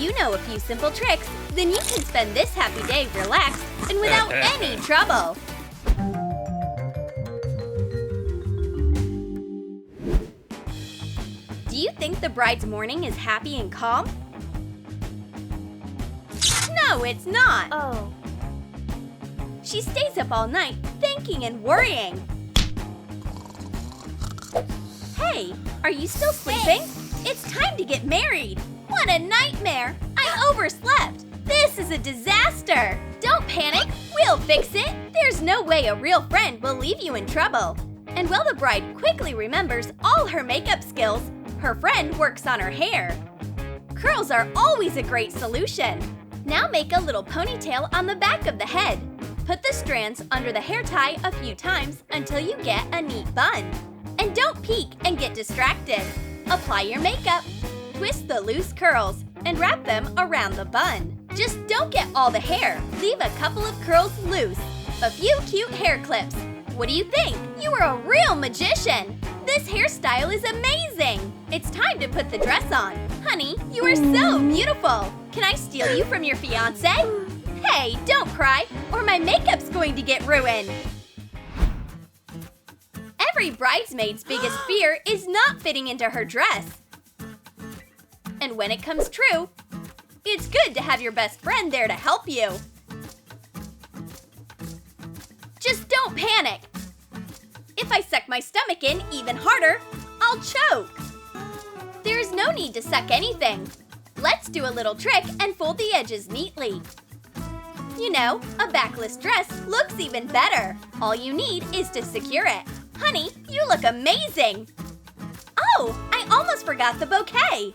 you know a few simple tricks, then you can spend this happy day relaxed and without any trouble. Do you think the bride's morning is happy and calm? No, it's not. Oh. She stays up all night thinking and worrying. Hey, are you still sleeping? It's time to get married. What a nightmare! I overslept. This is a disaster. Don't panic. We'll fix it. There's no way a real friend will leave you in trouble. And while the bride quickly remembers all her makeup skills, her friend works on her hair. Curls are always a great solution. Now make a little ponytail on the back of the head. Put the strands under the hair tie a few times until you get a neat bun. And don't peek and get distracted. Apply your makeup. Twist the loose curls and wrap them around the bun. Just don't get all the hair. Leave a couple of curls loose. A few cute hair clips. What do you think? You are a real magician. This hairstyle is amazing. It's time to put the dress on. Honey, you are so beautiful. Can I steal you from your fiancé? Hey, don't cry, or my makeup's going to get ruined. Every bridesmaid's biggest fear is not fitting into her dress. And when it comes true, it's good to have your best friend there to help you. Just don't panic. If I suck my stomach in even harder, I'll choke. There's no need to suck anything. Let's do a little trick and fold the edges neatly. You know, a backless dress looks even better. All you need is to secure it. Honey, you look amazing! Oh, I almost forgot the bouquet!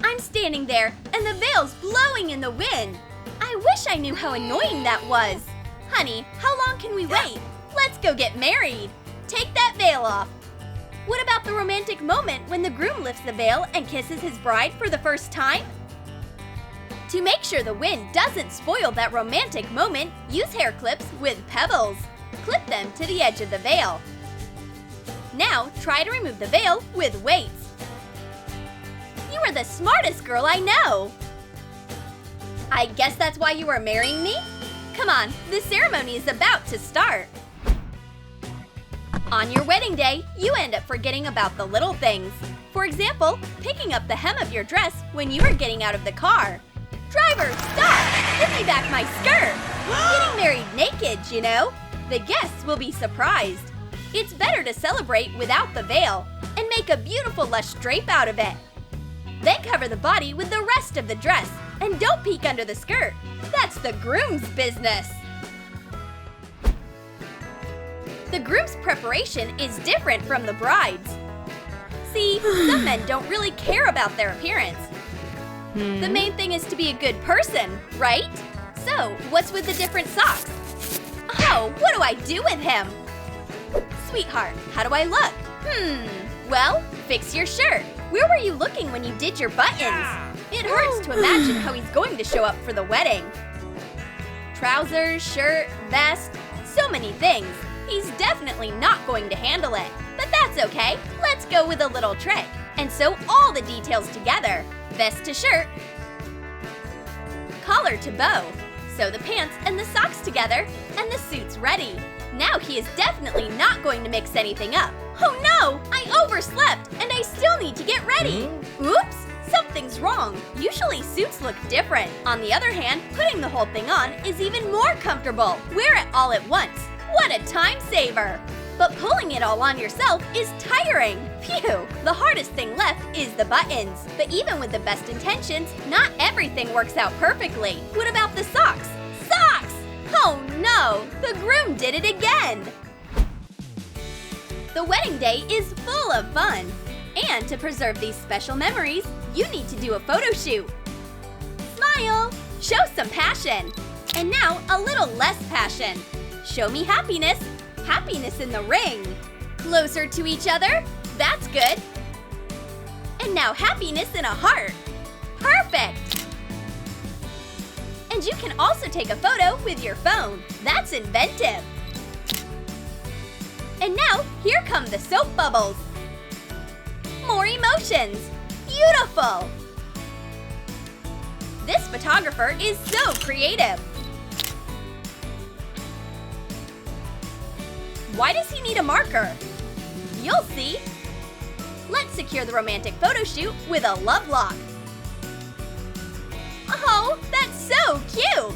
I'm standing there and the veil's blowing in the wind. I wish I knew how annoying that was. Honey, how long can we wait? Let's go get married. Take that veil off. What about the romantic moment when the groom lifts the veil and kisses his bride for the first time? To make sure the wind doesn't spoil that romantic moment, use hair clips with pebbles. Clip them to the edge of the veil. Now, try to remove the veil with weights. You are the smartest girl I know! I guess that's why you are marrying me? Come on, the ceremony is about to start. On your wedding day, you end up forgetting about the little things. For example, picking up the hem of your dress when you are getting out of the car. Driver, stop! Give me back my skirt! Getting married naked, you know? The guests will be surprised. It's better to celebrate without the veil and make a beautiful lush drape out of it. Then cover the body with the rest of the dress and don't peek under the skirt. That's the groom's business. The groom's preparation is different from the bride's. See, some men don't really care about their appearance. The main thing is to be a good person, right? So, what's with the different socks? Oh, what do I do with him? Sweetheart, how do I look? Well, fix your shirt. Where were you looking when you did your buttons? It hurts to imagine how he's going to show up for the wedding. Trousers, shirt, vest, so many things. He's definitely not going to handle it. But that's okay. Let's go with a little trick and sew all the details together. Vest to shirt, collar to bow. Sew the pants and the socks together, and the suit's ready. Now he is definitely not going to mix anything up. Oh no! I overslept, and I still need to get ready. Oops! Something's wrong. Usually suits look different. On the other hand, putting the whole thing on is even more comfortable. Wear it all at once. What a time saver! But pulling it all on yourself is tiring. Phew! The hardest thing left is the buttons. But even with the best intentions, not everything works out perfectly. What about the socks? Socks! Oh no! The groom did it again! The wedding day is full of fun. And to preserve these special memories, you need to do a photo shoot. Smile! Show some passion. And now a little less passion. Show me happiness. Happiness in the ring. Closer to each other. That's good. And now happiness in a heart. Perfect! And you can also take a photo with your phone. That's inventive. And now, here come the soap bubbles. More emotions. Beautiful! This photographer is so creative. Why does he need a marker? You'll see. Let's secure the romantic photo shoot with a love lock. Oh, that's so cute!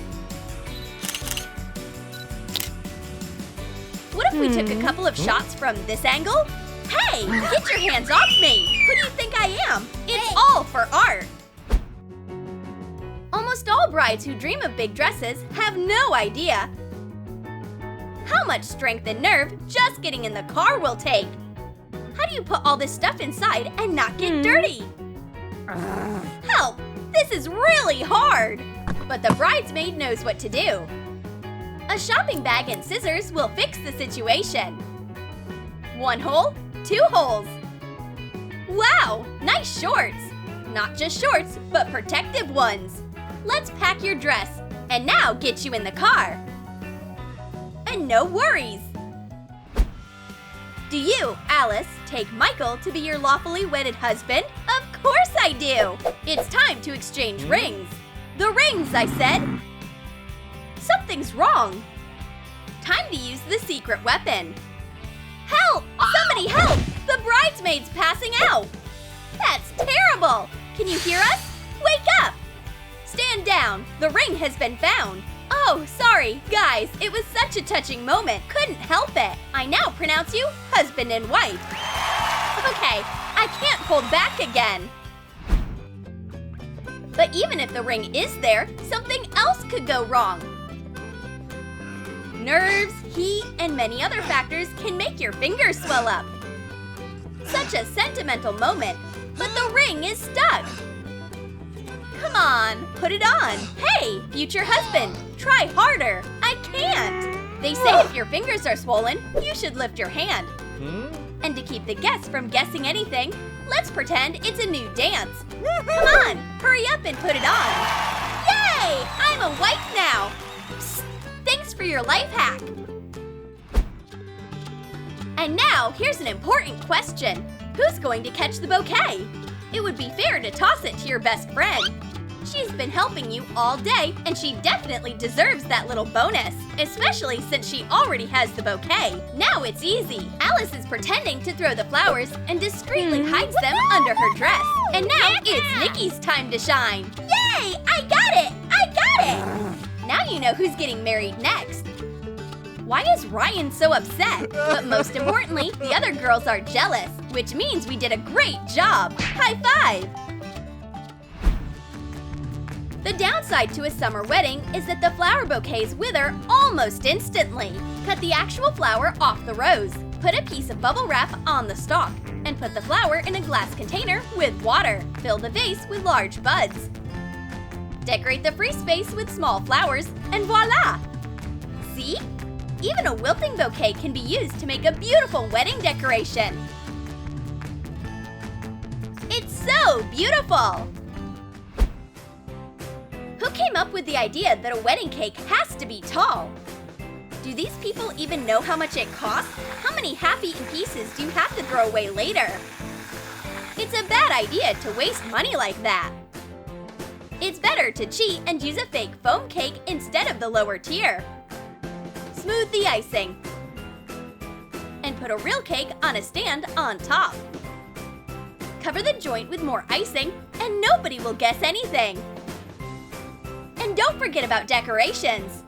What if we took a couple of shots from this angle? Hey, get your hands off me! Who do you think I am? It's all for art! Almost all brides who dream of big dresses have no idea how much strength and nerve just getting in the car will take. How do you put all this stuff inside and not get dirty? Help! This is really hard! But the bridesmaid knows what to do. A shopping bag and scissors will fix the situation. 1 hole, 2 holes. Wow, nice shorts! Not just shorts, but protective ones. Let's pack your dress, and now get you in the car. And no worries! Do you, Alice, take Michael to be your lawfully wedded husband? Of course I do! It's time to exchange rings. The rings, I said! Something's wrong. Time to use the secret weapon. Help! Somebody help! The bridesmaid's passing out! That's terrible! Can you hear us? Wake up! Stand down! The ring has been found! Oh, sorry, guys, it was such a touching moment. Couldn't help it. I now pronounce you husband and wife. Okay, I can't hold back again. But even if the ring is there, something else could go wrong. Nerves, heat, and many other factors can make your fingers swell up. Such a sentimental moment, but the ring is stuck. Come on, put it on. Hey, future husband, try harder. I can't. They say if your fingers are swollen, you should lift your hand. And to keep the guests from guessing anything, let's pretend it's a new dance. Come on, hurry up and put it on. Yay! I'm a wife now. Psst, thanks for your life hack. And now, here's an important question. Who's going to catch the bouquet? It would be fair to toss it to your best friend. She's been helping you all day, and she definitely deserves that little bonus, especially since she already has the bouquet. Now it's easy. Alice is pretending to throw the flowers and discreetly hides them under her dress. And now it's Nikki's time to shine. Yay! I got it! I got it! Now you know who's getting married next. Why is Ryan so upset? But most importantly, the other girls are jealous, which means we did a great job. High five! The downside to a summer wedding is that the flower bouquets wither almost instantly. Cut the actual flower off the rose. Put a piece of bubble wrap on the stalk and put the flower in a glass container with water. Fill the vase with large buds. Decorate the free space with small flowers and voila! See? Even a wilting bouquet can be used to make a beautiful wedding decoration. It's so beautiful! Who came up with the idea that a wedding cake has to be tall? Do these people even know how much it costs? How many half-eaten pieces do you have to throw away later? It's a bad idea to waste money like that. It's better to cheat and use a fake foam cake instead of the lower tier. Smooth the icing. And put a real cake on a stand on top. Cover the joint with more icing and nobody will guess anything. And don't forget about decorations.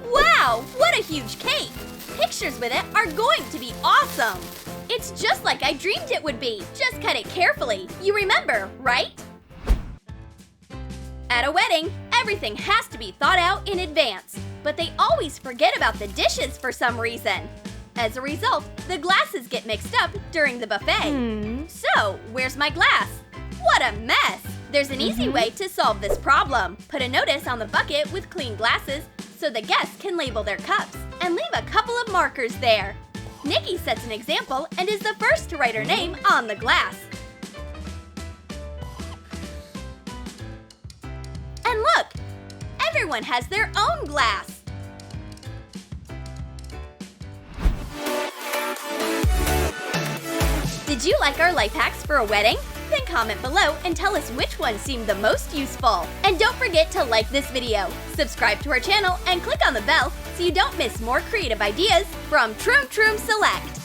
Wow, what a huge cake! Pictures with it are going to be awesome! It's just like I dreamed it would be. Just cut it carefully. You remember, right? At a wedding, everything has to be thought out in advance. But they always forget about the dishes for some reason. As a result, the glasses get mixed up during the buffet. So, where's my glass? What a mess! There's an easy way to solve this problem. Put a notice on the bucket with clean glasses so the guests can label their cups. And leave a couple of markers there. Nikki sets an example and is the first to write her name on the glass. And look! Everyone has their own glass. Did you like our life hacks for a wedding? Then comment below and tell us which one seemed the most useful. And don't forget to like this video, subscribe to our channel, and click on the bell so you don't miss more creative ideas from Troom Select.